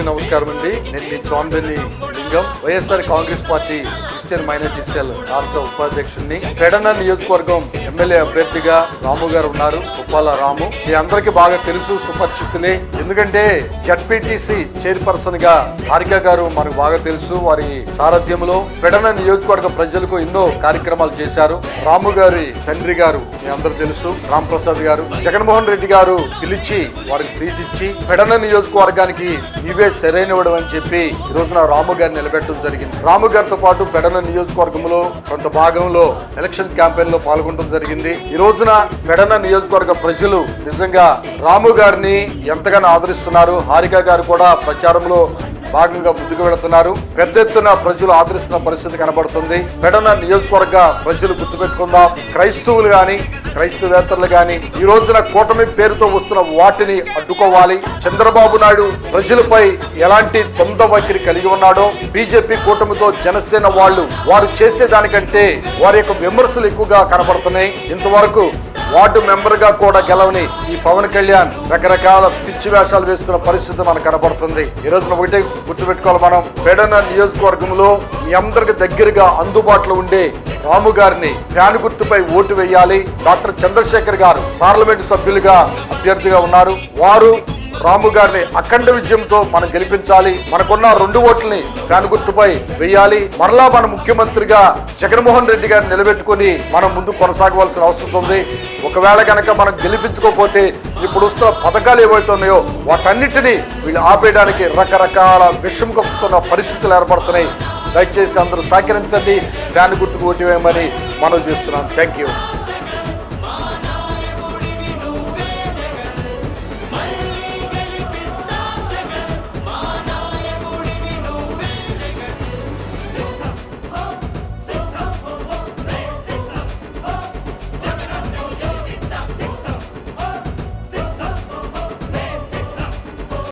నమస్కారం అండి. నేను మీ చోన్బెల్లి లింగం, YSR Congress party Christian minority cell రాష్ట్ర ఉపాధ్యక్షుడిని. పెడన నియోజకవర్గం ఎమ్మెల్యే అభ్యర్థిగా రాము గారు ఉన్నారు, ఉప్పాల రాము. మీ అందరికి బాగా తెలుసు, సుపరిచితులే. ఎందుకంటే జడ్పీటీసీ చైర్పర్సన్ గా హారిక గారు మనకు బాగా తెలుసు. వారి సారథ్యంలో పెడన నియోజకవర్గ ప్రజలకు ఎన్నో కార్యక్రమాలు చేశారు. రాము గారి తండ్రి గారు మీ అందరూ తెలుసు, రామ్ ప్రసాద్ గారు. జగన్మోహన్ రెడ్డి గారు పిలిచి వారికి సీట్ ఇచ్చి పెడన నియోజకవర్గానికి నీవే సరైనవాడు అని చెప్పి ఈ రోజున రాము గారిని నిలబెట్టడం జరిగింది. రాము గారితో పాటు పెడన నియోజకవర్గంలో కొంత భాగంలో ఎలక్షన్ క్యాంపెయిన్ లో పాల్గొనడం జరిగింది. ఈ రోజున పెడన నియోజకవర్గ ప్రజలు నిజంగా రాము గారిని ఎంతగానో ఆదరిస్తున్నారు. హారిక గారు కూడా ప్రచారంలో భాగంగా ముందుకు వెళుతున్నారు. పెద్ద ఎత్తున ప్రజలు ఆదరిస్తున్న పరిస్థితి కనబడుతుంది. పెడన నియోజకవర్గ ప్రజలు గుర్తుపెట్టుకుందాం, క్రైస్తవులు గాని క్రైస్తవేతరులు గాని ఈ రోజున కూటమి పేరుతో వస్తున్న వాటిని అడ్డుకోవాలి. చంద్రబాబు నాయుడు ప్రజలపై ఎలాంటి ద్వంద్వ వైఖరి కలిగి ఉన్నాడో, బీజేపీ కూటమితో జనసేన వారు చేసేదానికంటే వారి యొక్క విమర్శలు ఎక్కువగా కనబడుతున్నాయి. ఇంతవరకు వార్డు మెంబర్ గా కూడా గెలవని ఈ పవన్ కళ్యాణ్ రకరకాల పిచ్చి వేషాలు వేస్తున్న పరిస్థితి మనకు కనబడుతుంది. ఈ రోజున ఒకటే గుర్తుపెట్టుకోవాలి, మనం పెడన నియోజకవర్గంలో మీ అందరికి దగ్గరగా అందుబాటులో ఉండే రాము గారిని ఫ్యాన్ గుర్తుపై ఓటు వేయాలి. డాక్టర్ చంద్రశేఖర్ గారు పార్లమెంటు సభ్యులుగా అభ్యర్థిగా ఉన్నారు. వారు రాము గారిని అఖండ విజయంతో మనం గెలిపించాలి. మనకున్న 2 ఓట్లని ఫ్యాన్ గుర్తుపై వేయాలి. మరలా మన ముఖ్యమంత్రిగా జగన్మోహన్ రెడ్డి గారిని నిలబెట్టుకుని మనం ముందు కొనసాగవలసిన అవసరం ఉంది. ఒకవేళ కనుక మనం గెలిపించుకోకపోతే ఇప్పుడు వస్తున్న పథకాలు ఏవైతున్నాయో వాటన్నిటినీ వీళ్ళు ఆపేయడానికి రకరకాల విషం కప్పుతున్న పరిస్థితులు ఏర్పడుతున్నాయి. దయచేసి అందరూ సహకరించండి, ఫ్యాన్ గుర్తుకు ఓటు వేయమని మనవి చేస్తున్నాను. Thank you.